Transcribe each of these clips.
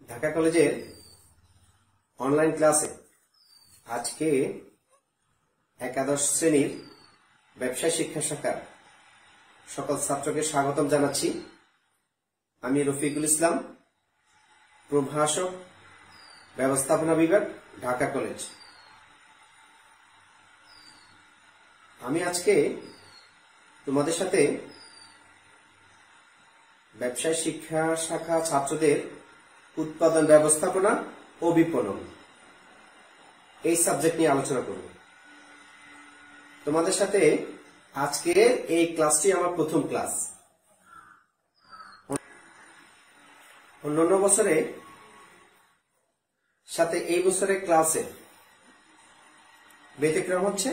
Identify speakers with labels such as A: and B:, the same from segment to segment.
A: ঢাকা কলেজের অনলাইন ক্লাসে আজকে একাদশ শ্রেণীর ব্যবসায় শিক্ষা শাখার সকল ছাত্রকে স্বাগতম জানাচ্ছি। আমি রফিকুল ইসলাম, প্রভাষক, ব্যবস্থাপনা বিভাগ, ঢাকা কলেজ। আমি আজকে তোমাদের সাথে ব্যবসায় শিক্ষা শাখা ছাত্রদের উৎপাদন ব্যবস্থাপনা ও বিপণন এই সাবজেক্ট নিয়ে আলোচনা করব। তোমাদের সাথে আজকে এই ক্লাসটি আমার প্রথম ক্লাস। অন্যান্য বছরে সাথে এই বছরের ক্লাসে ব্যতিক্রম হচ্ছে,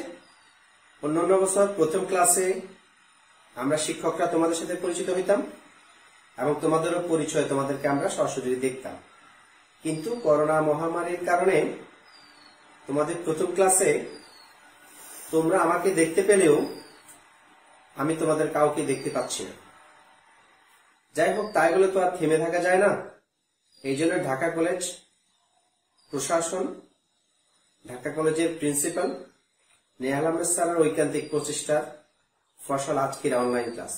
A: অন্যান্য বছর প্রথম ক্লাসে আমরা শিক্ষকরা তোমাদের সাথে পরিচিত হইতাম এবং তোমাদেরও পরিচয় তোমাদেরকে আমরা সরাসরি দেখতাম। কিন্তু করোনা মহামারীর কারণে তোমাদের প্রথম ক্লাসে তোমরা আমাকে দেখতে পেলেও আমি তোমাদের কাউকে দেখতে পাচ্ছি না। যাই হোক, তাই বলে তো আর থেমে থাকা যায় না। এই জন্য ঢাকা কলেজ প্রশাসন, ঢাকা কলেজের প্রিন্সিপাল নেহাল আহমেদ স্যারের ঐকান্তিক প্রচেষ্টার ফসল আজকের অনলাইন ক্লাস।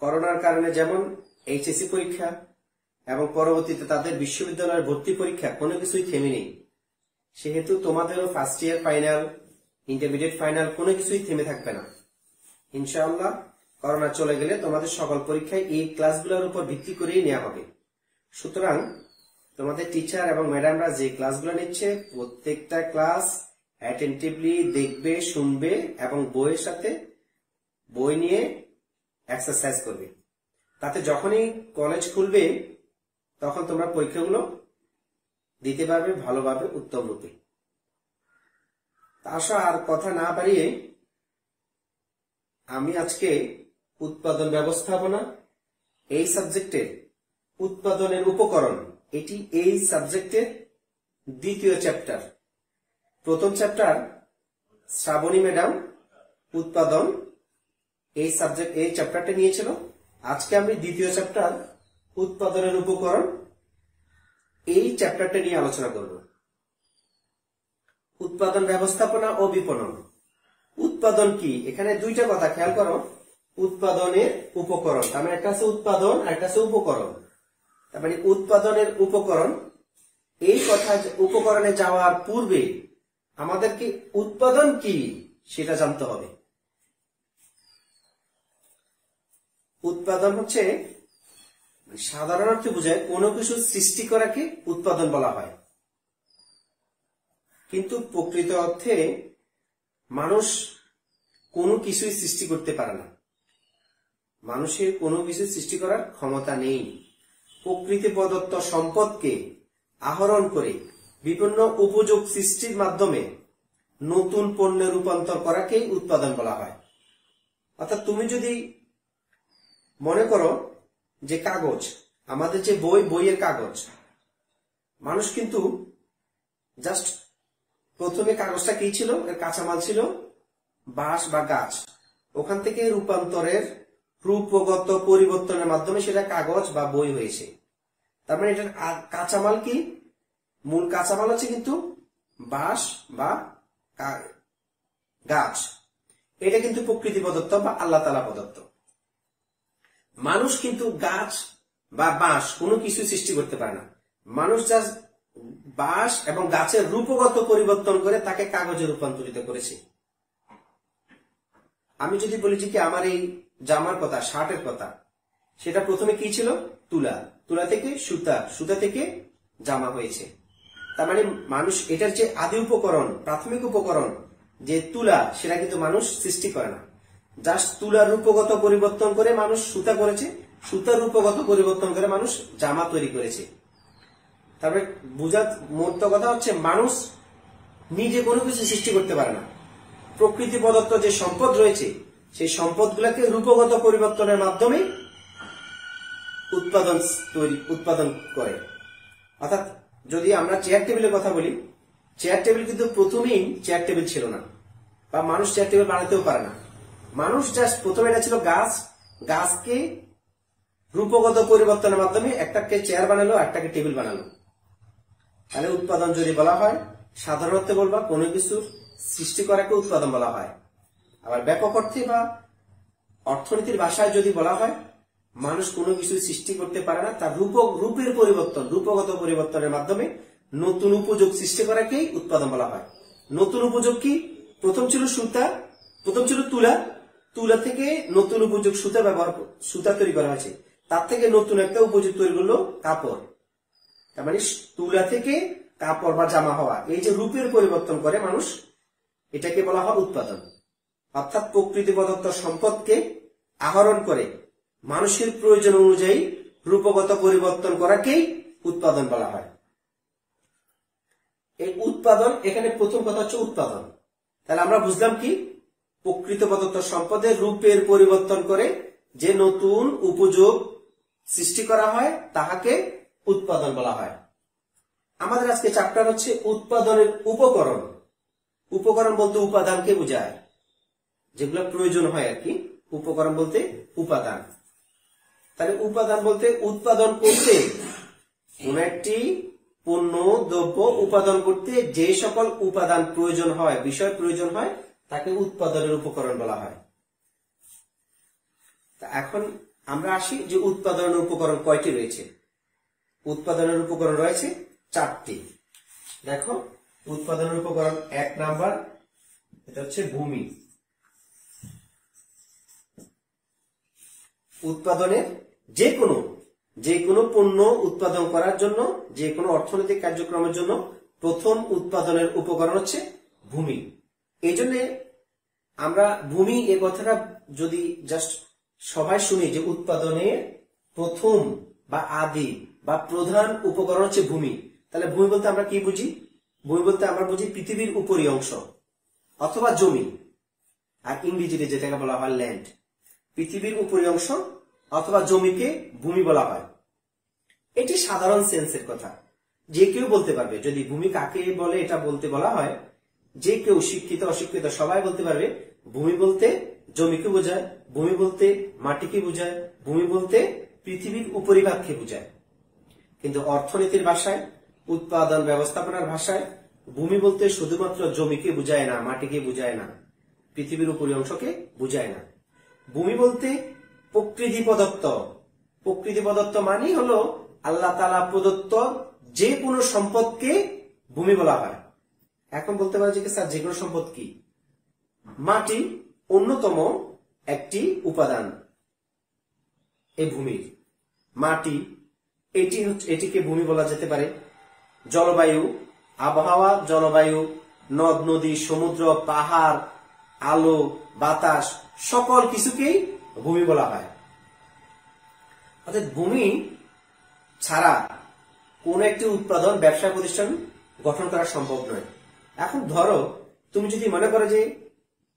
A: করোনার কারণে যেমন এইচএসসি পরীক্ষা এবং পরবর্তীতে তাদের বিশ্ববিদ্যালয়ের ভর্তি পরীক্ষা কোনো কিছুই থেমে নেই, সেহেতু তোমাদেরও first year final, intermediate final কোনো কিছুই থেমে থাকবে না ইনশাআল্লাহ। করোনা চলে গেলে তোমাদের সকল পরীক্ষায় এই ক্লাসগুলোর উপর ভিত্তি করেই নেওয়া হবে। সুতরাং তোমাদের টিচার এবং ম্যাডামরা যে ক্লাসগুলো নিচ্ছে প্রত্যেকটা ক্লাস অ্যাটেন্টিভলি দেখবে, শুনবে এবং বইয়ের সাথে বই নিয়ে এক্সারসাইজ করবে। তাতে যখনই কলেজ খুলবে তখন তোমরা পরীক্ষাগুলো দিতে পারবে ভালোভাবে, উত্তম রূপে। আশা আর কথা না বাড়িয়ে আমি আজকে উৎপাদন ব্যবস্থাপনা এই সাবজেক্টের উৎপাদনের উপকরণ, এটি এই সাবজেক্টের দ্বিতীয় চ্যাপ্টার। প্রথম চ্যাপ্টার শ্রাবণী ম্যাডাম উৎপাদন এই চ্যাপ্টারটা নিয়েছিল। আজকে আমি দ্বিতীয় চ্যাপ্টার উৎপাদনের উপকরণ এই চ্যাপ্টারটা নিয়ে আলোচনা করব। উৎপাদন ব্যবস্থাপনা ও বিপণন। উৎপাদন কি? এখানে দুইটা কথা খেয়াল করো। উৎপাদনের উপকরণ, তার মানে একটা আছে উৎপাদন আর একটা আছে উপকরণ। তার মানে উৎপাদনের উপকরণ, এই কথা উপকরণে যাওয়ার পূর্বে আমাদেরকে উৎপাদন কি সেটা জানতে হবে। উৎপাদন হচ্ছে সাধারণ অর্থে বোঝায় কোনো কিছু সৃষ্টি করাকে উৎপাদন বলা হয়, কিন্তু প্রকৃত অর্থে মানুষ কোনো কিছুই সৃষ্টি করতে পারে না। মানুষের কোনো কিছু সৃষ্টি করার ক্ষমতা নেই। প্রকৃতি প্রদত্ত সম্পদকে আহরণ করে বিভিন্ন উপযোগ সৃষ্টির মাধ্যমে নতুন পণ্যে রূপান্তর করাকেই উৎপাদন বলা হয়। অর্থাৎ তুমি যদি মনে করো যে কাগজ, আমাদের যে বইয়ের কাগজ, মানুষ কিন্তু জাস্ট প্রথমে কাগজটা কি ছিল, এর কাঁচামাল ছিল বাঁশ বা গাছ, ওখান থেকে রূপান্তরের রূপগত পরিবর্তনের মাধ্যমে সেটা কাগজ বা বই হয়েছে। তার মানে এটার কাঁচামাল কি? মূল কাঁচামাল হচ্ছে কিন্তু বাঁশ বা গাছ। এটা কিন্তু প্রকৃতি প্রদত্ত বা আল্লাহ তাআলা প্রদত্ত। মানুষ কিন্তু গাছ বা বাঁশ কোনো কিছু সৃষ্টি করতে পারে না। মানুষ জাস্ট বাঁশ এবং গাছের রূপগত পরিবর্তন করে তাকে কাগজে রূপান্তরিত করেছে। আমি যদি বলি যে কি আমার এই জামার কথা, শার্টের কথা, সেটা প্রথমে কি ছিল? তুলা, তুলা থেকে সুতা, সুতা থেকে জামা হয়েছে। তার মানে মানুষ এটার যে আদি উপকরণ, প্রাথমিক উপকরণ যে তুলা, সেটা কিন্তু মানুষ সৃষ্টি করে না। জাস্ট তুলার রূপগত পরিবর্তন করে মানুষ সুতা করেছে, সুতার রূপগত পরিবর্তন করে মানুষ জামা তৈরি করেছে। তারপরে বুঝার মোট কথা হচ্ছে মানুষ নিজে কোনো কিছু সৃষ্টি করতে পারে না। প্রকৃতি প্রদত্ত যে সম্পদ রয়েছে সেই সম্পদগুলোকে রূপগত পরিবর্তনের মাধ্যমে উৎপাদন করে। অর্থাৎ যদি আমরা চেয়ার টেবিলের কথা বলি, চেয়ার টেবিল কিন্তু প্রথমেই চেয়ার টেবিল ছিল না, বা মানুষ চেয়ার টেবিল বানাতেও পারে না। মানুষ জাস্ট প্রথমে এটা ছিল গাছ, গাছকে রূপগত পরিবর্তনের মাধ্যমে একটাকে চেয়ার বানালো, একটাকে টেবিল বানালো। তাহলে উৎপাদন যদি বলা হয়, সাধারণত বলবা কোনো কিছুর সৃষ্টি করাকে উৎপাদন বলা হয়। আবার ব্যাপক অর্থে বা অর্থনীতির ভাষায় যদি বলা হয়, মানুষ কোনো কিছু সৃষ্টি করতে পারে না, তার রূপের পরিবর্তন, রূপগত পরিবর্তনের মাধ্যমে নতুন উপযোগ সৃষ্টি করাকেই উৎপাদন বলা হয়। নতুন উপযোগ কি? প্রথম ছিল সুতা, প্রথম ছিল তুলা, তুলা থেকে নতুন উপযোগ সুতা তৈরি করা হয়েছে, তার থেকে নতুন একটা উপযোগ তৈরি করলো কাপড়। তার মানে তুলা থেকে কাপড় বা জামা হওয়া, এই যে রূপের পরিবর্তন করে মানুষ, এটাকে বলা হয় উৎপাদন। অর্থাৎ প্রকৃতি প্রদত্ত সম্পদকে আহরণ করে মানুষের প্রয়োজন অনুযায়ী রূপগত পরিবর্তন করাকেই উৎপাদন বলা হয়। এই উৎপাদন, এখানে প্রথম কথা হচ্ছে উৎপাদন। তাহলে আমরা বুঝলাম কি? প্রকৃত প্রদত্ত সম্পদের রূপের পরিবর্তন করে যে নতুন উপযোগ সৃষ্টি করা হয় তাহাকে উৎপাদন বলা হয়। আমাদের আজকে চ্যাপ্টার হচ্ছে উৎপাদনের উপকরণ। উপকরণ বলতে উপাদানকে বোঝায়, যেগুলো প্রয়োজন হয় আর কি। উপকরণ বলতে উপাদান। তাহলে উপাদান বলতে উৎপাদন করতে, কোন একটি পণ্য দ্রব্য উৎপাদন করতে যে সকল উপাদান প্রয়োজন হয়, বিষয় প্রয়োজন হয়, তাকে উৎপাদনের উপকরণ বলা হয়। এখন আমরা আসি যে উৎপাদনের উপকরণ কয়টি রয়েছে। উৎপাদনের উপকরণ রয়েছে 4টি। দেখো, উৎপাদনের উপকরণ 1 নাম্বার, এটা হচ্ছে ভূমি। উৎপাদনের যে কোনো পণ্য উৎপাদন করার জন্য, যে কোনো অর্থনৈতিক কার্যক্রমের জন্য প্রথম উৎপাদনের উপকরণ হচ্ছে ভূমি। এই জন্য আমরা ভূমি এ কথাটা যদি জাস্ট সবাই শুনি যে উৎপাদনের প্রথম বা আদি বা প্রধান উপকরণ হচ্ছে ভূমি, তাহলে ভূমি বলতে আমরা কি বুঝি? ভূমি বলতে আমরা বুঝি পৃথিবীর উপরি অংশ অথবা জমি, আর ইংরেজিতে যেটাকে বলা হয় ল্যান্ড। পৃথিবীর উপরি অংশ অথবা জমিকে ভূমি বলা হয়। এটি সাধারণ সেন্সের কথা, যে কেউ বলতে পারবে। যদি ভূমি কাকে বলে এটা বলতে বলা হয়, যে কেউ, শিক্ষিত অশিক্ষিত সবাই বলতে পারবে ভূমি বলতে জমিকে বোঝায়, ভূমি বলতে মাটিকে বোঝায়, ভূমি বলতে পৃথিবীর উপরিভাগকে বোঝায়। কিন্তু অর্থনীতির ভাষায়, উৎপাদন ব্যবস্থাপনার ভাষায় ভূমি বলতে শুধুমাত্র জমিকে বোঝায় না, মাটিকে বোঝায় না, পৃথিবীর উপরি অংশকে বোঝায় না। ভূমি বলতে প্রকৃতি প্রদত্ত, প্রকৃতি প্রদত্ত মানে হলো আল্লাহ তাআলা প্রদত্ত যে কোনো সম্পদকে ভূমি বলা হয়। এখন বলতে পারে যে স্যার যে কোনো সম্পদ কি? মাটি অন্যতম একটি উপাদান এই ভূমির। মাটি এটিকে ভূমি বলা যেতে পারে। জলবায়ু, আবহাওয়া, জলবায়ু, নদ নদী, সমুদ্র, পাহাড়, আলো, বাতাস, সকল কিছুকেই ভূমি বলা হয়। অর্থাৎ ভূমি ছাড়া কোন একটি উৎপাদন, ব্যবসা প্রতিষ্ঠান গঠন করা সম্ভব নয়। এখন ধরো, তুমি যদি মনে করো যে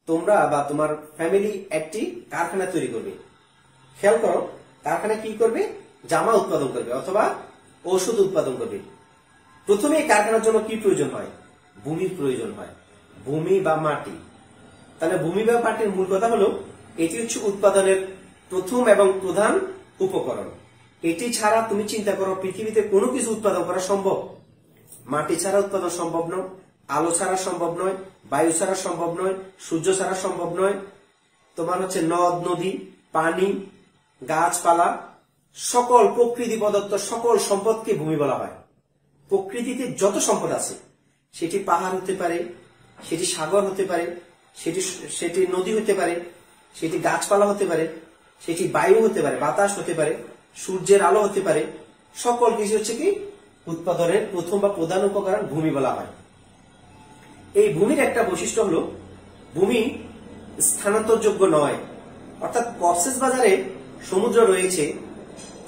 A: তোমরা বা তোমার ফ্যামিলি একটি কারখানা তৈরি করবে, খেয়াল করো, কারখানা কি করবে? জামা উৎপাদন করবে অথবা ঔষধ উৎপাদন করবে। প্রথমে এই কারখানার জন্য কি প্রয়োজন হয়? ভূমির প্রয়োজন হয়, ভূমি বা মাটি। তাহলে ভূমি বা মাটির মূল কথা হলো এটি হচ্ছে উৎপাদনের প্রথম এবং প্রধান উপকরণ। এটি ছাড়া তুমি চিন্তা করো পৃথিবীতে কোনো কিছু উৎপাদন করা সম্ভব? মাটি ছাড়া উৎপাদন সম্ভব নয়, আলো ছাড়া সম্ভব নয়, বায়ু ছাড়া সম্ভব নয়, সূর্য ছাড়া সম্ভব নয়। তোমার হচ্ছে নদ নদী, পানি, গাছপালা, সকল প্রকৃতি প্রদত্ত সকল সম্পদকে ভূমি বলা হয়। প্রকৃতিতে যত সম্পদ আছে, সেটি পাহাড় হতে পারে, সেটি সাগর হতে পারে, সেটি নদী হতে পারে, সেটি গাছপালা হতে পারে, সেটি বায়ু হতে পারে, বাতাস হতে পারে, সূর্যের আলো হতে পারে, সকল কিছু হচ্ছে কি উৎপাদনের প্রথম বা প্রধান উপকরণ ভূমি বলা হয়। এই ভূমির একটা বৈশিষ্ট্য হলো ভূমি স্থানান্তরযোগ্য নয়। অর্থাৎ কক্সবাজারে সমুদ্র রয়েছে,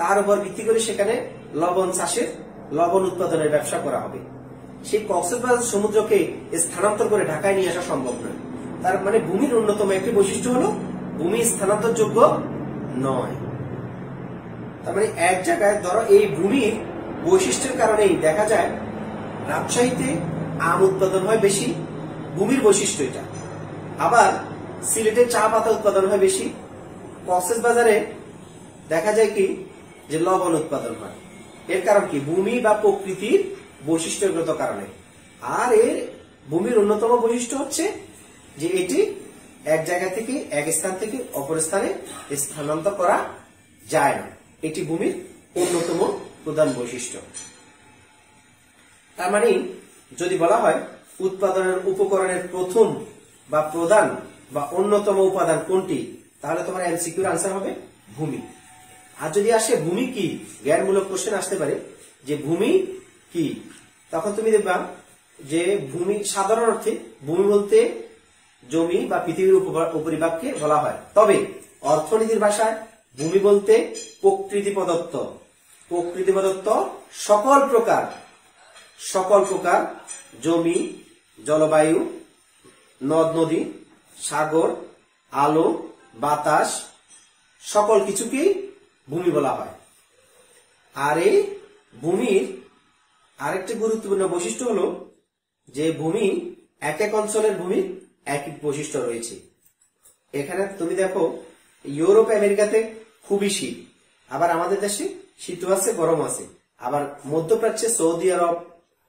A: তার উপর ভিত্তি করে সেখানে লবণ চাষের, লবণ উৎপাদনের ব্যবসা করা হবে। সেই কক্সবাজার সমুদ্রকে স্থানান্তর করে ঢাকায় নিয়ে আসা সম্ভব নয়। তার মানে ভূমির অন্যতম একটি বৈশিষ্ট্য হলো ভূমি স্থানান্তরযোগ্য নয়। তার মানে এক জায়গায় ধরো এই ভূমির বৈশিষ্ট্যের কারণেই দেখা যায় রাজশাহীতে আম উৎপাদন হয় বেশি, ভূমির বৈশিষ্ট্য এটা। আবার সিলেটে চা পাতা উৎপাদন হয় বেশি, কক্সবাজারে দেখা যায় কি যে লবণ উৎপাদন হয়। এর কারণ কি? ভূমি বা প্রকৃতির বৈশিষ্ট্যগত কারণে। আর এর ভূমির অন্যতম বৈশিষ্ট্য হচ্ছে যে এটি এক জায়গা থেকে, এক স্থান থেকে অপর স্থানে স্থানান্তর করা যায় না। এটি ভূমির অন্যতম প্রধান বৈশিষ্ট্য। তার মানে যদি বলা হয় উৎপাদনের উপকরণের প্রথম বা প্রধান বা অন্যতম উপাদান কোনটি, তাহলে তোমার এমসিকিউর আনসার হবে ভূমি। আর যদি আসে ভূমি কি, জ্ঞানমূলক কোশ্চেন আসতে পারে যে ভূমি কি, তখন তুমি দেখবা যে ভূমি সাধারণ অর্থে ভূমি বলতে জমি বা পৃথিবীর উপরিভাগকে বলা হয়। তবে অর্থনীতির ভাষায় ভূমি বলতে প্রকৃতি প্রদত্ত সকল প্রকার জমি, জলবায়ু, নদ নদী, সাগর, আলো, বাতাস, সকল কিছুকেই ভূমি বলা হয়। আর এই ভূমির আরেকটি গুরুত্বপূর্ণ বৈশিষ্ট্য হলো যে ভূমি এক এক অঞ্চলের ভূমির এক এক বৈশিষ্ট্য রয়েছে। এখানে তুমি দেখো ইউরোপ আমেরিকাতে খুবই শীত, আবার আমাদের দেশে শীত আছে, গরম আছে। আবার মধ্যপ্রাচ্যে সৌদি আরব,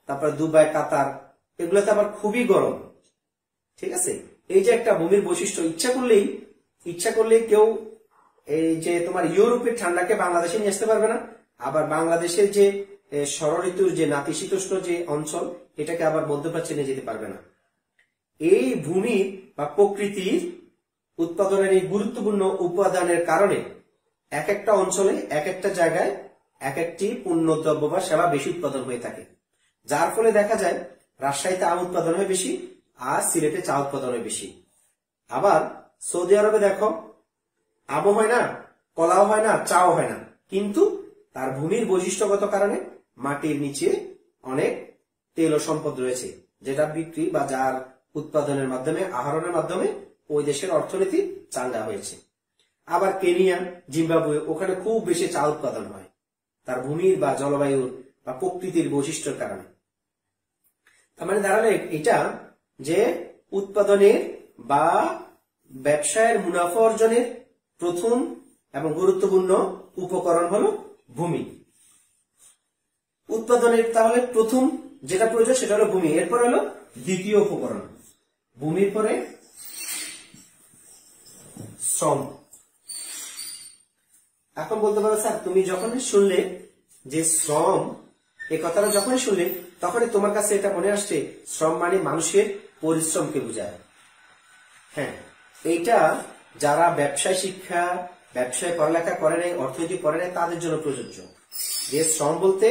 A: তারপর দুবাই, কাতার, এগুলোতে আবার খুবই গরম। ঠিক আছে, এই যে একটা ভূমির বৈশিষ্ট্য, ইচ্ছা করলেই কেউ এই যে তোমার ইউরোপের ঠান্ডাকে বাংলাদেশে নিয়ে আসতে পারবে না। আবার বাংলাদেশের যে ষড়ঋতুর যে নাতিশীতোষ্ণ যে অঞ্চল, এটাকে আবার মধ্যপ্রাচ্যে নিয়ে যেতে পারবে না। এই ভূমি বা প্রকৃতির উৎপাদনের এই গুরুত্বপূর্ণ উপাদানের কারণে এক একটা অঞ্চলে, এক একটা জায়গায় এক একটি পণ্যদ্রব্য বা সেবা বেশি উৎপাদন হয়ে থাকে। যার ফলে দেখা যায় রাজশাহীতে আম উৎপাদন হয় বেশি, আর সিলেটে চা উৎপাদন হয় বেশি। আবার সৌদি আরবে দেখো আমও হয় না, কলাও হয় না, চাও হয় না, কিন্তু তার ভূমির বৈশিষ্ট্যগত কারণে মাটির নিচে অনেক তেল ও সম্পদ রয়েছে, যেটা বিক্রি বা যার উৎপাদনের মাধ্যমে, আহরণের মাধ্যমে ওই দেশের অর্থনীতি চাঙ্গা হয়েছে। আবার কেনিয়া, জিম্বাবুয়ে, ওখানে খুব বেশি চা উৎপাদন হয় তার ভূমির বা জলবায়ুর বা প্রকৃতির বৈশিষ্ট্যের কারণে। তার মানে দাঁড়ালে এটা যে উৎপাদনের বা ব্যবসায়ের মুনাফা অর্জনের প্রথম এবং গুরুত্বপূর্ণ উপকরণ হলো ভূমি। উৎপাদনের তাহলে প্রথম যেটা প্রয়োজন সেটা হলো ভূমি, এরপর হলো দ্বিতীয় উপকরণ, ভূমির পরে শ্রম। এখন বলতে পারো স্যার তুমি যখনই শুনলে যে শ্রম, এই কথাটা যখনই শুনলে তখনই তোমার কাছে এটা মনে আসছে শ্রম মানে মানুষের পরিশ্রমকে বোঝায়। হ্যাঁ, এইটা যারা ব্যবসায় শিক্ষা, ব্যবসায় পড়ালেখা করে নাই, অর্থনীতি পড়ে নাই, তাদের জন্য প্রযোজ্য। যে শ্রম বলতে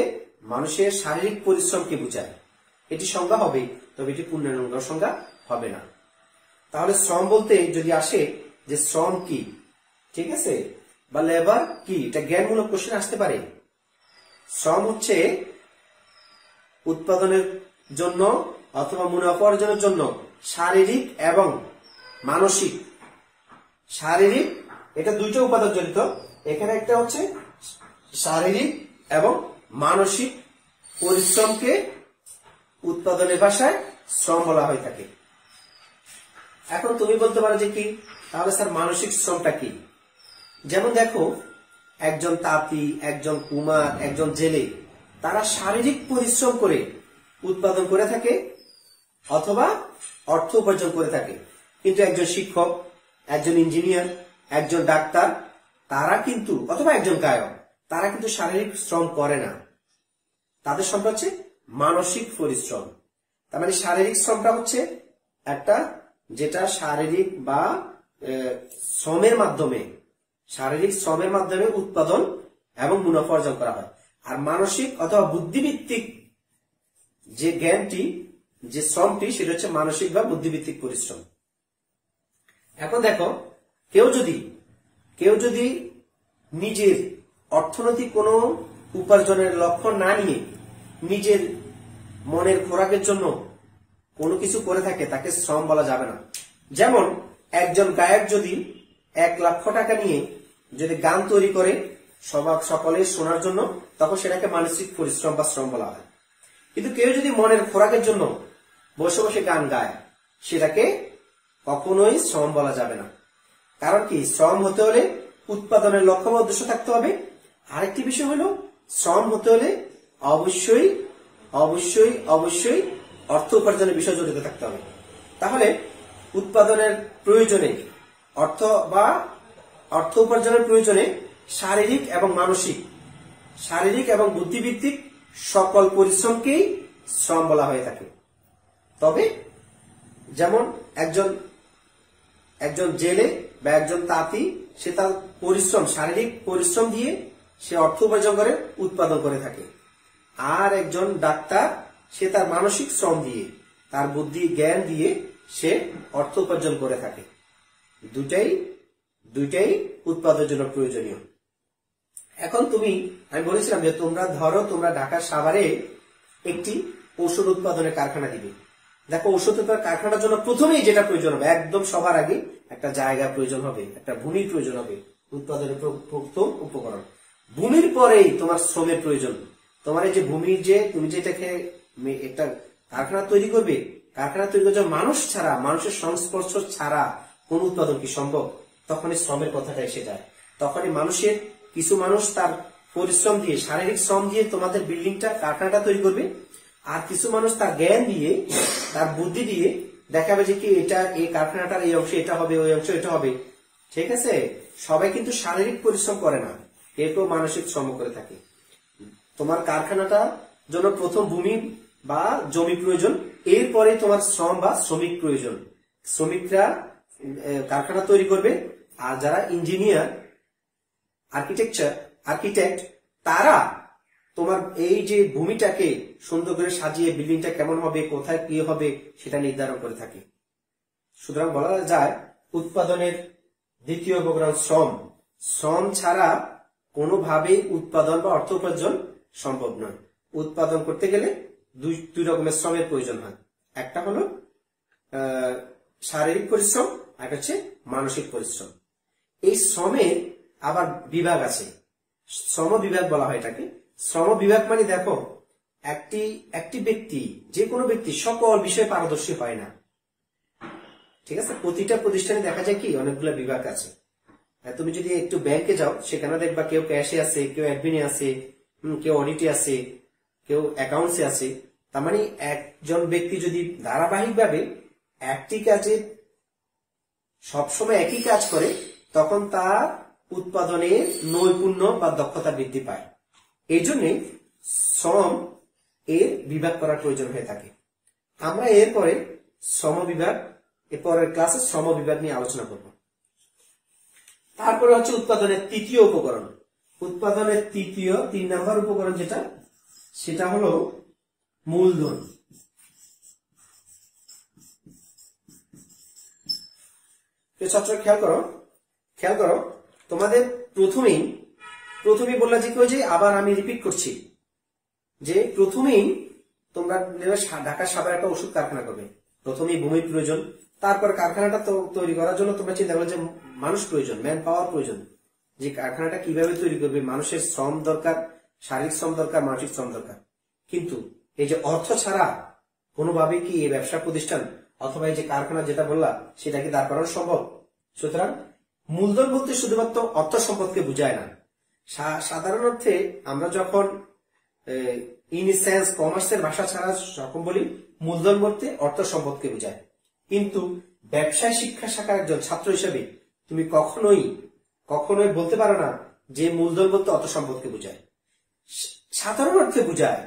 A: মানুষের শারীরিক পরিশ্রমকে বোঝায়, এটি সংজ্ঞা হবে, তবে এটি পূর্ণাঙ্গ সংজ্ঞা হবে না। তাহলে শ্রম বলতে যদি আসে যে শ্রম কি, ঠিক আছে, বা লেবার কি, এটা জ্ঞানমূলক কোশ্চেন আসতে পারে। শ্রম হচ্ছে উৎপাদনের জন্য অথবা মুনাফা অর্জনের জন্য শারীরিক এবং মানসিক, শারীরিক এটা দুইটা উপাদান জড়িত। এখানে একটা হচ্ছে শারীরিক এবং মানসিক পরিশ্রমকে উৎপাদনের ভাষায় শ্রম বলা হয়ে থাকে। এখন তুমি বলতে পারো যে কি, তাহলে স্যার মানসিক শ্রমটা কি? যেমন দেখো একজন তাঁতি, একজন কুমার, একজন জেলে, তারা শারীরিক পরিশ্রম করে উৎপাদন করে থাকে অথবা অর্থ উপার্জন করে থাকে। কিন্তু একজন শিক্ষক, একজন ইঞ্জিনিয়ার, একজন ডাক্তার, তারা কিন্তু, অথবা একজন গায়ক, তারা কিন্তু শারীরিক শ্রম করে না, তাদের শ্রমটা হচ্ছে মানসিক পরিশ্রম। তার মানে শারীরিক শ্রমটা হচ্ছে একটা যেটা শারীরিক বা শ্রমের মাধ্যমে, শারীরিক শ্রমের মাধ্যমে উৎপাদন এবং মুনাফা অর্জন করা হয়। আর মানসিক অথবা বুদ্ধিভিত্তিক যে জ্ঞানটি, যে শ্রমটি, সেটা হচ্ছে মানসিক বা বুদ্ধিভিত্তিক পরিশ্রম। এখন দেখো কেউ যদি নিজের অর্থনৈতিক কোনো উপার্জনের লক্ষ্য না নিয়ে নিজের মনের খোরাকের জন্য কোনো কিছু করে থাকে, তাকে শ্রম বলা যাবে না। যেমন একজন গায়ক যদি 1 লক্ষ টাকা নিয়ে যদি গান তৈরি করে সকলের শোনার জন্য, তখন সেটাকে মানসিক পরিশ্রম বা শ্রম বলা হয়। কিন্তু কেউ যদি মনের খোরাকের জন্য বসে বসে গান গায়, সেটাকে কখনোই শ্রম বলা যাবে না। কারণ কি, শ্রম হতে হলে উৎপাদনের লক্ষ্য বা উদ্দেশ্য থাকতে হবে, আরেকটি বিষয় হলো শ্রম হতে হলে অবশ্যই অবশ্যই অবশ্যই অর্থ উপার্জনের বিষয় জড়িত থাকতে হবে। তাহলে উৎপাদনের প্রয়োজনে অর্থ উপার্জনের প্রয়োজনে শারীরিক এবং বুদ্ধিভিত্তিক সকল পরিশ্রমকেই শ্রম বলা হয়ে থাকে। তবে যেমন একজন জেলে বা একজন তাঁতি, সে তার শারীরিক পরিশ্রম দিয়ে সে অর্থ উপার্জন করে, উৎপাদন করে থাকে। আর একজন ডাক্তার, সে তার মানসিক শ্রম দিয়ে, তার বুদ্ধি জ্ঞান দিয়ে সে অর্থ উপার্জন করে থাকে। দুইটাই উৎপাদনের জন্য প্রয়োজনীয়। এখন আমি বলেছিলাম যে তোমরা ঢাকার সাভারে একটি ঔষধ উৎপাদনের কারখানা দিবে। দেখো, ঔষধ উৎপাদনের কারখানার জন্য প্রথমেই যেটা প্রয়োজন হবে, একদম সবার আগে একটা জায়গা প্রয়োজন হবে, একটা ভূমির প্রয়োজন হবে, উৎপাদনের প্রথম উপকরণ। ভূমির পরেই তোমার শ্রমের প্রয়োজন। তোমার এই যে ভূমির তুমি যেটাকে একটা কারখানা তৈরি করবে, কারখানা তৈরি করতে মানুষের সংস্পর্শ ছাড়া কোন উৎপাদন কি সম্ভব? তখনই শ্রমের কথাটা এসে যায়। তখনই কিছু মানুষ তার পরিশ্রম দিয়ে, শারীরিক শ্রম দিয়ে তোমাদের কারখানাটা তৈরি করবে, আর কিছু মানুষ তার জ্ঞান দিয়ে, তার বুদ্ধি দিয়ে দেখাবে যে কি এই কারখানাটার এই অংশ এটা হবে, ওই অংশ এটা হবে। ঠিক আছে? সবাই কিন্তু শারীরিক পরিশ্রম করে না, কেউ মানসিক শ্রম করে থাকে। তোমার কারখানাটা জন্য প্রথম ভূমি বা জমি প্রয়োজন, এরপরে তোমার শ্রম বা শ্রমিক প্রয়োজন। শ্রমিকরা কারখানা তৈরি করবে, আর যারা ইঞ্জিনিয়ার, আর্কিটেক্ট, তারা তোমার এই যে ভূমিটাকে সুন্দর করে সাজিয়ে বিল্ডিংটা কেমন হবে, কোথায় কি হবে, সেটা নির্ধারণ করে থাকে। সুতরাং বলা যায় উৎপাদনের দ্বিতীয় উপকরণ শ্রম ছাড়া কোনোভাবেই উৎপাদন বা অর্থ উপার্জন সম্ভব নয়। উৎপাদন করতে গেলে দুই রকমের শ্রমের প্রয়োজন হয়। একটা হলো শারীরিক পরিশ্রম, আর হচ্ছে মানসিক পরিশ্রম। এই শ্রমের আবার বিভাগ আছে, শ্রম বিভাগ বলা হয় এটাকে। শ্রম বিভাগ মানে দেখো, একটি ব্যক্তি, যে কোনো ব্যক্তি সকল বিষয়ে পারদর্শী হয় না। ঠিক আছে? প্রতিটা প্রতিষ্ঠানে দেখা যায় কি অনেকগুলো বিভাগ আছে। তুমি যদি একটু ব্যাংকে যাও, সেখানে দেখবা কেউ ক্যাশে আছে, কেউ অ্যাডমিনে আছে, কেউ অডিটে আছে, কেউ অ্যাকাউন্টসে আছে। তার মানে একজন ব্যক্তি যদি ধারাবাহিকভাবে একটি কাজে সবসময় একই কাজ করে, তখন তার উৎপাদনের নৈপুণ্য বা দক্ষতা বৃদ্ধি পায়। এই জন্যে শ্রম এর বিভাগ করার প্রয়োজন হয়ে থাকে। আমরা এরপরে এরপরের ক্লাসে শ্রম বিভাগ নিয়ে আলোচনা করব। তারপরে হচ্ছে উৎপাদনের তৃতীয় উপকরণ। উৎপাদনের 3 নম্বর উপকরণ সেটা হলো মূলধন। ছাত্র খেয়াল করো, তোমাদের প্রথমেই বললা যে আবার আমি রিপিট করছি যে প্রথমেই তোমরা ঢাকা সাভারে একটা ওষুধ কারখানা করবে। প্রথমেই ভূমির প্রয়োজন, তারপর কারখানাটা তৈরি করার জন্য তোমরা চিন্তা করলে যে মানুষ প্রয়োজন, ম্যান পাওয়ার প্রয়োজন। যে কারখানাটা কিভাবে তৈরি করবে, মানুষের শ্রম দরকার, শারীরিক শ্রম দরকার, মানসিক শ্রম দরকার। কিন্তু এই যে অর্থ ছাড়া কোনোভাবে কি এই ব্যবসা প্রতিষ্ঠান অথবা এই যে কারখানা যেটা বললাম সেটা কি দাঁড় করানো সম্ভব? সুতরাং মূলধন বলতে শুধুমাত্র অর্থ সম্পদকে বুঝায় না। সাধারণ অর্থে আমরা যখন ইন সেন্স কমার্সের ভাষা ছাড়া যখন বলি, মূলধন বলতে অর্থ সম্পদকে বুঝায়। কিন্তু ব্যবসায় শিক্ষা শাখার একজন ছাত্র হিসেবে তুমি কখনোই বলতে পারো না যে মূলধন বলতে অর্থ সম্পদকে বুঝায়। সাধারণ অর্থে বুঝায়,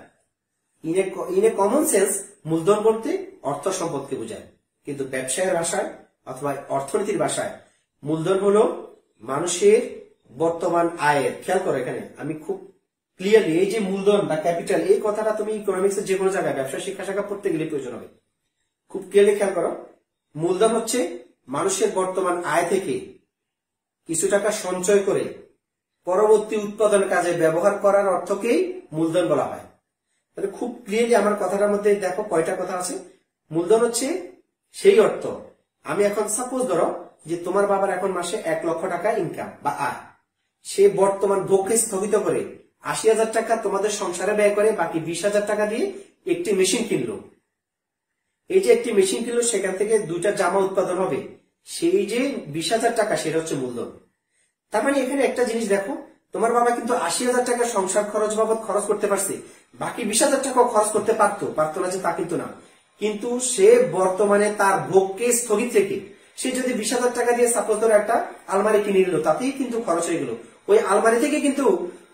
A: ইন এ কমন সেন্স মূলধন বলতে অর্থ সম্পদকে বুঝায়। কিন্তু ব্যবসায়ের ভাষায় অথবা অর্থনীতির ভাষায় মূলধন হলো মানুষের বর্তমান আয়ের। খেয়াল করো, এখানে আমি খুব ক্লিয়ারলি এই যে মূলধন বা ক্যাপিটাল, এই কথাটা তুমি ইকোনমিক্সের যে কোনো জায়গায় ব্যবসা শিক্ষা শাখা পড়তে গেলে প্রয়োজন হবে। খুব ক্লিয়ারলি খেয়াল করো, মূলধন হচ্ছে মানুষের বর্তমান আয় থেকে কিছু টাকা সঞ্চয় করে পরবর্তী উৎপাদন কাজে ব্যবহার করার অর্থকেই মূলধন বলা হয়। তাহলে খুব ক্লিয়ারলি আমার কথাটার মধ্যে দেখো কয়টা কথা আছে। মূলধন হচ্ছে সেই অর্থ, আমি এখন সাপোজ ধরো যে তোমার বাবার এখন মাসে 1 লক্ষ টাকা ইনকাম বা আয়, সে বর্তমান ভোগকে স্থগিত করে 80,000 টাকা তোমাদের সংসারে ব্যয় করে বাকি 20,000 টাকা দিয়ে একটি মেশিন কিনলো। এই যে একটি মেশিন কিনলো, সেখান থেকে 2টা জামা উৎপাদন হবে, সেই যে 20,000 টাকা সেটা হচ্ছে মূলধন। তার মানে এখানে একটা জিনিস দেখো, তোমার বাবা কিন্তু ৮০,০০০ টাকা সংসার খরচ বাবদ খরচ করতে পারছে, বাকি ২০,০০০ টাকাও খরচ করতে পারতো না যে তা কিন্তু না। কিন্তু সে বর্তমানে তার ভোগকে স্থগিত রেখে সে যদি ২০,০০০ টাকা দিয়ে সাপোজ ধরো একটা আলমারি কিনে নিল, তাতেই কিন্তু খরচ হয়ে গেল। ওই আলমারি থেকে কিন্তু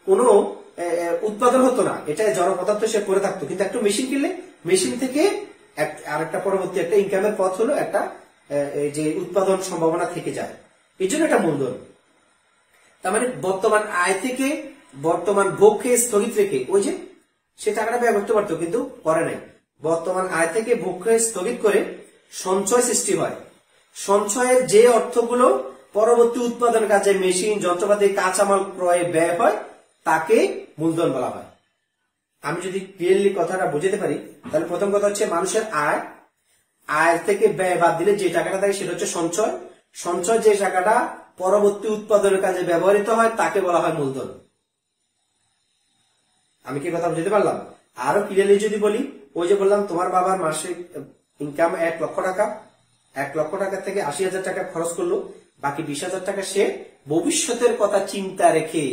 A: কোনো উৎপাদন হতো না, এটা জড় পদার্থ সে করে থাকতো। কিন্তু একটা মেশিন কিনলে মেশিন থেকে আরেকটা পরবর্তী একটা ইনকামের পথ হলো একটা যে উৎপাদন সম্ভাবনা থেকে যায়, এই জন্য এটা মূলধন। তার মানে বর্তমান আয় থেকে বর্তমান ভোগকে স্থগিত রেখে ওই যে সে টাকাটা ব্যয় করতে পারতো কিন্তু করে নাই। বর্তমান আয় থেকে ভোগকে স্থগিত করে সঞ্চয় সৃষ্টি হয়। সঞ্চয়ের যে অর্থগুলো পরবর্তী উৎপাদন কাজে মেশিন যন্ত্রপাতি কাঁচামাল ক্রয়ে ব্যয় হয় তাকে মূলধন বলা হয়। আমি যদি ক্লিয়ারলি কথাটা বুঝতে পারি তাহলে প্রথম কথা হচ্ছে মানুষের আয় থেকে ব্যয় বাদ দিলে যে টাকাটা থাকে সেটা হচ্ছে সঞ্চয়। সঞ্চয় যে টাকাটা পরবর্তী উৎপাদনের কাজে ব্যবহৃত হয় তাকে বলা হয় মূলধন। আমি কি কথা বুঝতে পারলাম? আরো ক্লিয়ারলি যদি বলি, ওই যে বললাম তোমার বাবার মাসিক ইনকাম ১ লক্ষ টাকা, ১ লক্ষ টাকা থেকে ৮০,০০০ টাকা খরচ করলো, বাকি ২০,০০০ টাকা সে ভবিষ্যতের কথা চিন্তা রেখে,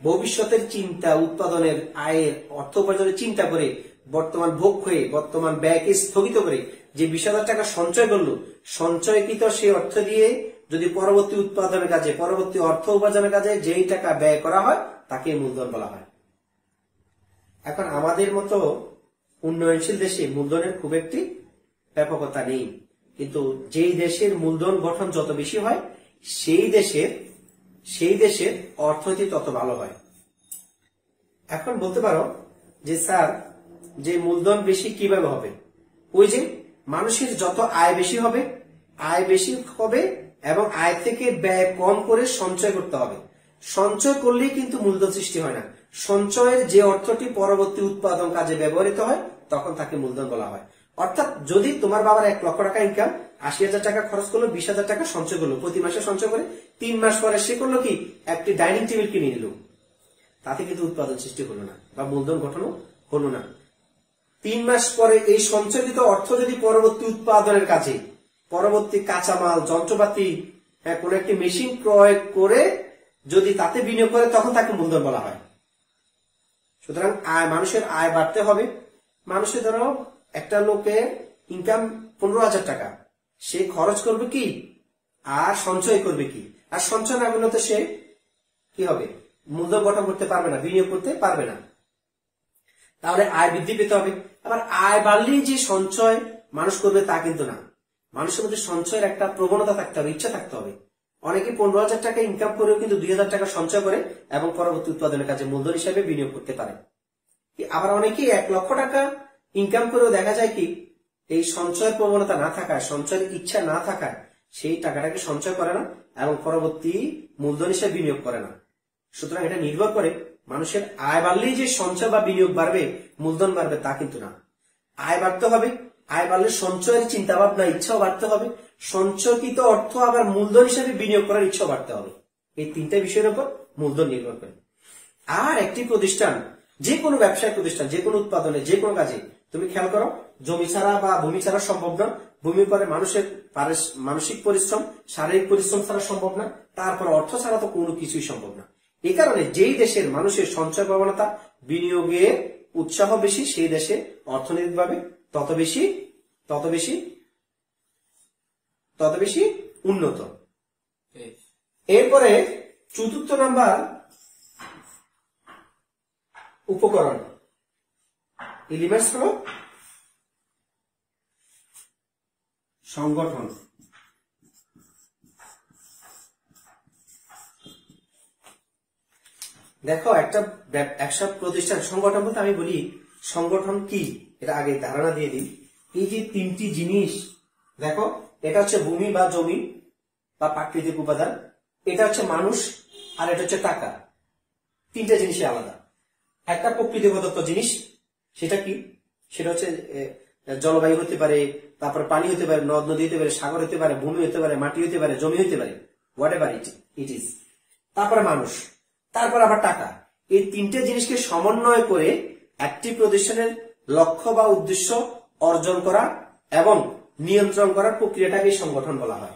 A: ভবিষ্যতের চিন্তা, উৎপাদনের আয়ের অর্থ উপার্জনের চিন্তা করে বর্তমান ভোগ হয়ে বর্তমান ব্যয়কে স্থগিত করে যে ২০,০০০ টাকা সঞ্চয় করলো, সঞ্চয়কৃত সেই অর্থ দিয়ে যদি পরবর্তী উৎপাদনের কাজে পরবর্তী অর্থ উপার্জনের কাজে যেই টাকা ব্যয় করা হয় তাকে মূলধন বলা হয়। এখন আমাদের মতো উন্নয়নশীল দেশে মূলধনের খুব একটি ব্যাপকতা নেই, কিন্তু যেই দেশের মূলধন গঠন যত বেশি হয় সেই দেশের অর্থনীতি তত ভালো হয়। এখন বলতে পারো যে স্যার যে মূলধন বেশি কিভাবে হবে? ওই যে মানুষের যত আয় বেশি হবে এবং আয় থেকে ব্যয় কম করে সঞ্চয় করতে হবে। সঞ্চয় করলেই কিন্তু মূলধন সৃষ্টি হয় না। সঞ্চয়ের যে অর্থটি পরবর্তী উৎপাদন কাজে ব্যবহৃত হয় তখন তাকে মূলধন বলা হয়। অর্থাৎ যদি তোমার বাবার ১ লক্ষ টাকা ইনকাম, ৮০,০০০ টাকা খরচ করলো, ২০,০০০ টাকা সঞ্চয় করলো, প্রতি মাসে সঞ্চয় করে ৩ মাস পরে সে করলো কি একটি ডাইনিং টেবিল কিনে নিল, তাতে কিন্তু উৎপাদন সৃষ্টি হলো না বা মূলধন গঠনও হলো না। ৩ মাস পরে এই সঞ্চয়িত অর্থ যদি পরবর্তী উৎপাদনের কাজে পরবর্তী কাঁচামাল যন্ত্রপাতি কোন একটি মেশিন ক্রয় করে যদি তাতে বিনিয়োগ করে তখন তাকে মূলধন বলা হয়। সুতরাং মানুষের আয় বাড়তে হবে। মানুষের ধরো একটা লোকের ইনকাম ১৫,০০০ টাকা, সে খরচ করবে কি আর সঞ্চয় করবে কি? আর সঞ্চয় না করলে তো সে কি হবে? মূলধন গঠন করতে পারবে না, বিনিয়োগ করতে পারবে না। তাহলে আয় বৃদ্ধি পেতে হবে। আবার আয় বাড়লেই যে সঞ্চয় মানুষ করবে তা কিন্তু না। মানুষের মধ্যে সঞ্চয়ের একটা প্রবণতা থাকতে হবে, ইচ্ছা থাকতে হবে। অনেকে ১৫,০০০ টাকা ইনকাম করেও কিন্তু ২,০০০ টাকা সঞ্চয় করে এবং পরবর্তী উৎপাদনের কাজে মূলধন হিসাবে বিনিয়োগ করতে পারে। আবার অনেকেই ১ লক্ষ টাকা ইনকাম করেও দেখা যায় কি এই সঞ্চয়ের প্রবণতা না থাকায়, সঞ্চয়ের ইচ্ছা না থাকায় সেই টাকাটাকে সঞ্চয় করে না এবং পরবর্তী মূলধন হিসেবে বিনিয়োগ করে না। সুতরাং এটা নির্ভর করে মানুষের আয় বাড়লেই যে সঞ্চয় বা বিনিয়োগ বাড়বে, মূলধন বাড়বে তা কিন্তু না। আয় বাড়তে হবে, আয় বাড়লে সঞ্চয়ের চিন্তা ভাবনা ইচ্ছাও বাড়তে হবে, সঞ্চয়কৃত অর্থ আবার মূলধন হিসেবে বিনিয়োগ করার ইচ্ছাও বাড়তে হবে। এই তিনটা বিষয়ের উপর মূলধন নির্ভর করে। আর একটি প্রতিষ্ঠান, যে কোনো ব্যবসায়িক প্রতিষ্ঠান, যে কোনো উৎপাদনে, যে কোনো কাজে তুমি খেয়াল করো, জমি ছাড়া বা ভূমি ছাড়া সম্ভব না। ভূমির পরে মানুষের মানসিক পরিশ্রম, শারীরিক পরিশ্রম ছাড়া সম্ভব না। তারপর অর্থ ছাড়া তো কোনো কিছুই সম্ভব না। এই কারণে যেই দেশের মানুষের সঞ্চয় প্রবণতা, বিনিয়োগের উৎসাহ বেশি, সেই দেশে অর্থনৈতিকভাবে তত বেশি উন্নত। এরপরে ৪র্থ নাম্বার উপকরণ, এলিমেন্টস হলো সংগঠন। দেখো একটা প্রতিষ্ঠান সংগঠন বলতে আমি বলি সংগঠন কি, এটা আগে ধারণা দিয়ে দিই। এই যে তিনটি জিনিস দেখো, এটা হচ্ছে ভূমি বা জমি বা প্রাকৃতিক উপাদান, এটা হচ্ছে মানুষ, আর এটা হচ্ছে টাকা। তিনটা জিনিসই আলাদা। একটা প্রকৃতি প্রদত্ত জিনিস, সেটা কি? সেটা হচ্ছে জলবায়ু হতে পারে, তারপর পানি হতে পারে, নদ নদী হতে পারে, সাগর হতে পারে, ভূমি হতে পারে, মাটি হতে পারে, জমি হতে পারে, হোয়াট এভার ইট ইজ। তারপরে মানুষ, তারপর আবার টাকা। এই তিনটে জিনিসকে সমন্বয় করে একটি প্রতিষ্ঠানের লক্ষ্য বা উদ্দেশ্য অর্জন করা এবং নিয়ন্ত্রণ করার প্রক্রিয়াটাকে সংগঠন বলা হয়।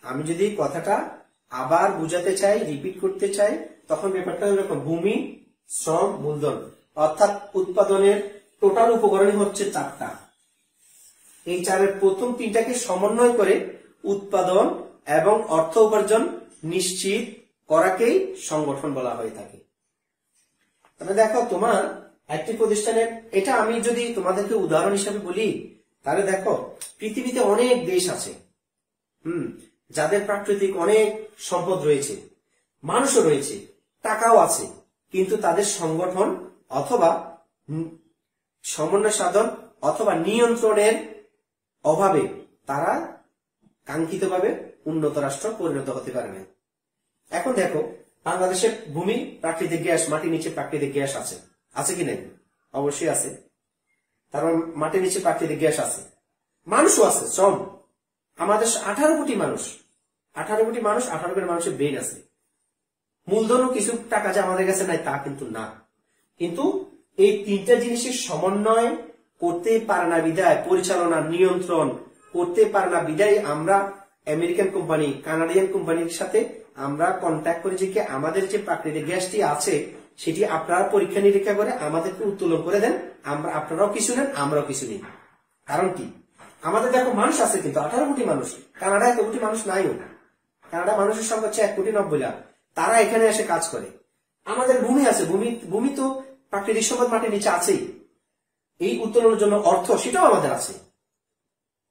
A: আমি যদি কথাটা আবার বুঝাতে চাই, রিপিট করতে চাই, তখন ব্যাপারটা এরকম, ভূমি, শ্রম, মূলধন, অর্থাৎ উৎপাদনের টোটাল উপকরণই হচ্ছে 4টা। এই 4-এর প্রথম 3টাকে সমন্বয় করে উৎপাদন এবং অর্থ উপার্জন নিশ্চিত করাকেই সংগঠন বলা হয়ে থাকে। তাহলে দেখো, তোমার একটি প্রতিষ্ঠানের, এটা আমি যদি তোমাদেরকে উদাহরণ হিসেবে বলি, তাহলে দেখো পৃথিবীতে অনেক দেশ আছে যাদের প্রাকৃতিক অনেক সম্পদ রয়েছে, মানুষও রয়েছে, টাকাও আছে, কিন্তু তাদের সংগঠন অথবা সমন্বয় সাধন অথবা নিয়ন্ত্রণের অভাবে তারা কাঙ্ক্ষিতভাবে উন্নত রাষ্ট্র পরিণত হতে পারে না। এখন দেখো, বাংলাদেশের ভূমি প্রাকৃতিক গ্যাস, মাটির নিচে প্রাকৃতিক গ্যাস আছে, আছে কি নাই? অবশ্যই আছে। তারপর মাটির নিচে প্রাকৃতিক গ্যাস আছে, মানুষও আছে, শ্রম। আমাদের 18 কোটি মানুষ, 18 কোটি মানুষ, 18 কোটি মানুষের ব্রেন আছে। মূলধনও কিছু টাকা যে আমাদের কাছে নাই তা কিন্তু না। কিন্তু এই 3টা জিনিসের সমন্বয় করতে পারে না বিদায়, পরিচালনা নিয়ন্ত্রণ করতে পারে না বিদায় আমরা আমেরিকান কোম্পানি, কানাডিয়ান কোম্পানির সাথে আমরা কন্ট্যাক্ট করি যে আমাদের যে প্রাকৃতিক গ্যাসটি আছে সেটি আপনারা পরীক্ষা নিরীক্ষা করে আমাদেরকে উত্তোলন করে দেন, আপনারাও কিছু নেন, আমরাও কিছু নিই। কারণ কি? আমাদের দেখো মানুষ আছে কিন্তু 18 কোটি মানুষ, কানাডা 1 কোটি মানুষ নাইও। কানাডা মানুষের সংখ্যা হচ্ছে 1,90,00,000 লাখ। তারা এখানে এসে কাজ করে। আমাদের ভূমি আছে, ভূমি তো প্রাকৃতিক সম্পদ মাটির নিচে আছেই, এই উত্তোলনের জন্য অর্থ সেটাও আমাদের আছে।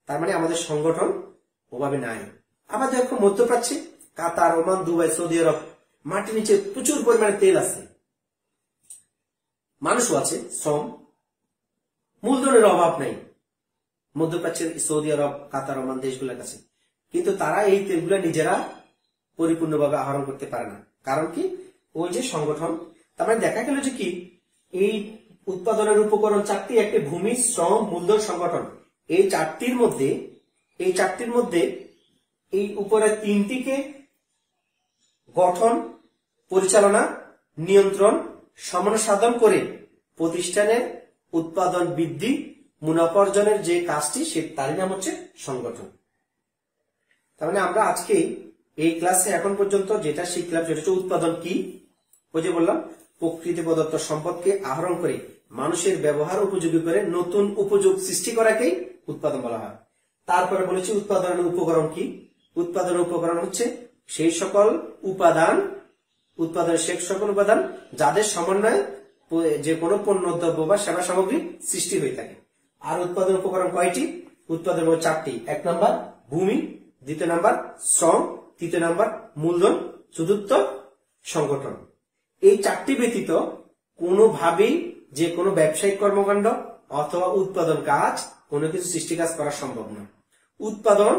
A: তার মানে আমাদের সংগঠন ওভাবে নাই। আবার দেখো মধ্যপ্রাচ্যে কাতার, ওমান, দুবাই, সৌদি আরব, মাটির নিচে প্রচুর পরিমাণে তেল আছে, মানুষও আছে, শ্রম, মূলধনের অভাব নাই মধ্যপ্রাচ্যের সৌদি আরব, কাতার, ওমান দেশগুলোর কাছে। কিন্তু তারা এই তেলগুলো নিজেরা পরিপূর্ণভাবে আহরণ করতে পারে না। কারণ কি? ওই যে সংগঠন। তার মানে দেখা গেল যে কি, এই উৎপাদনের উপকরণ 4টি, একটি ভূমি, শ্রম, মূলধন, সংগঠন। এই 4টির মধ্যে এই উপরে 3টিকে গঠন, পরিচালনা, নিয়ন্ত্রণ, সমন্বয় সাধন করে প্রতিষ্ঠানের উৎপাদন বৃদ্ধি, মুনাফা অর্জনের যে কাজটি, সে তারই নাম হচ্ছে সংগঠন। তার মানে আমরা আজকে এই ক্লাসে এখন পর্যন্ত যেটা শিখলাম সেটা হচ্ছে উৎপাদন কি। ওই যে বললাম, প্রকৃতি প্রদত্ত সম্পদকে আহরণ করে মানুষের ব্যবহার উপযোগী করে নতুন উপযোগ সৃষ্টি করাকেই উৎপাদন বলা হয়। তারপরে বলেছি উৎপাদনের উপকরণ কি। উৎপাদনের উপকরণ হচ্ছে সেই সকল উপাদান, উৎপাদনের সে সকল উপাদান যাদের সমন্বয়ে যে কোনো পণ্য, দ্রব্য বা সেবা সামগ্রী সৃষ্টি হয়ে থাকে। আর উৎপাদন উপকরণ কয়টি? উৎপাদন 4টি। 1 নম্বর ভূমি, 2 নম্বর শ্রম, 3 নম্বর মূলধন, 4র্থ সংগঠন। এই 4টি ব্যতীত কোনোভাবেই যে কোনো ব্যবসায়িক কর্মকাণ্ড অথবা উৎপাদন কাজ, কোনো কিছু সৃষ্টি কাজ করা সম্ভব না। উৎপাদন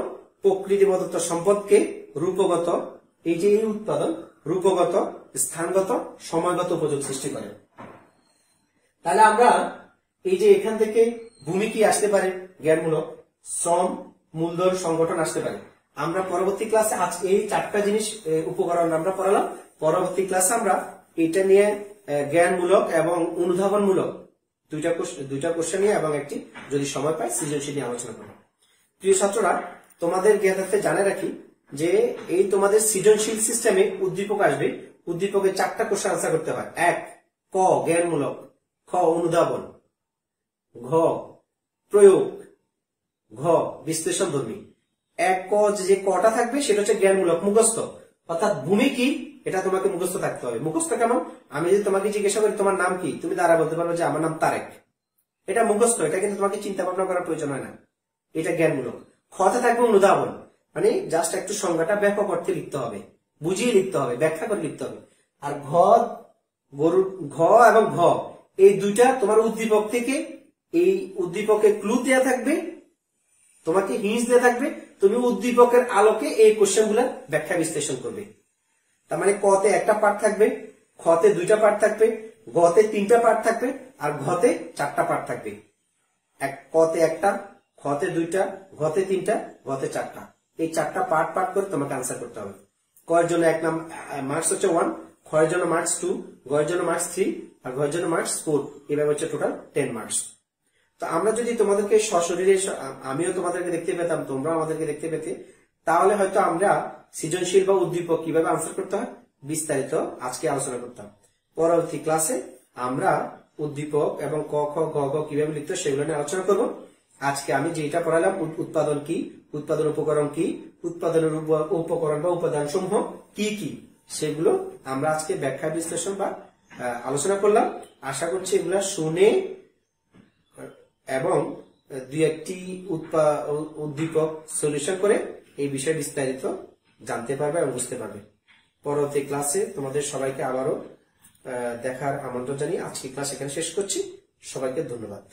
A: প্রকৃতি প্রদত্ত সম্পদকে রূপগত, এই যে এই উৎপাদন রূপগত, স্থানগত, সময়গত উপযোগ সৃষ্টি করে। তাহলে আমরা এই যে এখান থেকে ভূমি কি আসতে পারে জ্ঞানমূলক, শ্রম, মূলধন, সংগঠন আসতে পারে। আমরা পরবর্তী ক্লাসে আজ এই 4টা জিনিস উপকরণ আমরা পড়ালাম। পরবর্তী ক্লাসে আমরা এটা নিয়ে জ্ঞানমূলক এবং অনুধাবনমূলক দুইটা কোশ্চেন নিয়ে এবং একটি যদি সময় পাই সৃজনশীল নিয়ে আলোচনা করব। প্রিয় ছাত্ররা, তোমাদের জ্ঞাতার্থে জানে রাখি যে এই তোমাদের সৃজনশীল সিস্টেমে উদ্দীপক আসবে। উদ্দীপকে 4টা কোশ্চেন আনসার করতে হয়। 1 ক জ্ঞানমূলক, খ অনুধাবন, ঘ প্রয়োগ, ঘ বিশ্লেষণধর্মী। 1 ক যে কটা থাকবে সেটা হচ্ছে জ্ঞানমূলক, মুখস্থ। অর্থাৎ ভূমি কি এটা তোমাকে মুখস্থ থাকতে হবে। মুখস্থ কেমন? আমি যদি তোমাকে জিজ্ঞাসা করি তোমার নাম কি, তুমি দ্বারা বলতে পারবে যে আমার নাম তারেক। এটা মুখস্থ, এটা কিন্তু তোমাকে চিন্তা ভাবনা করার প্রয়োজন হয় না, এটা জ্ঞানমূলক। খতে থাকবে অনুধাবন, মানে জাস্ট একটু সংজ্ঞাটা ব্যাপক অর্থে লিখতে হবে, বুঝিয়ে লিখতে হবে, ব্যাখ্যা করে লিখতে হবে। আর ঘ এবং ঘ এই দুইটা তোমার উদ্দীপক থেকে, এই উদ্দীপকে ক্লু দেওয়া থাকবে, তোমাকে হিন্টস দেওয়া থাকবে, তুমি উদ্দীপকের আলোকে এই কোশ্চেন গুলার ব্যাখ্যা বিশ্লেষণ করবে। তার মানে কতে 1টা পার্ট থাকবে, খতে 2টা পার্ট থাকবে, গতে 3টা পার্ট থাকবে, আর ঘতে 4টা পার্ট থাকবে। কতে 1টা, খতে 2টা, ঘতে 3টা, ঘতে 4টা। এই 4টা পার্ট করে তোমাকে আনসার করতে হবে। কয়ের জন্য 1 নাম্বার মার্কস হচ্ছে 1, খয়ের জন্য মার্কস 2, গয়ের জন্য মার্কস 3, আর ঘয়ের জন্য মার্কস 4। এভাবে হচ্ছে টোটাল 10 মার্কস। তো আমরা যদি তোমাদেরকে সশরীরে, আমিও তোমাদেরকে দেখতে পেতাম, তোমরাও আমাদেরকে দেখতে পেতে, তাহলে হয়তো আমরা সৃজনশীল বা উদ্দীপক কিভাবে আনসার করতে হয় বিস্তারিত আজকে আলোচনা করতাম। পরবর্তী ক্লাসে আমরা উদ্দীপক এবং ক খ গ ঘ কিভাবে লিখতে সেগুলো নিয়ে আলোচনা করব। আজকে আমি যেটা পড়ালাম উৎপাদন কি, উৎপাদন উপকরণ কি, উৎপাদনের উপকরণ বা উপাদান সমূহ কি কি, সেগুলো আমরা আজকে ব্যাখ্যা বিশ্লেষণ বা আলোচনা করলাম। আশা করছি এগুলা শুনে এবং দুই একটি উদ্দীপক সলিউশন করে এই বিষয়ে বিস্তারিত জানতে পারবে এবং বুঝতে পারবে। পরবর্তী ক্লাসে তোমাদের সবাইকে আবারও দেখার আমন্ত্রণ জানিয়ে আজকে ক্লাস এখানে শেষ করছি। সবাইকে ধন্যবাদ।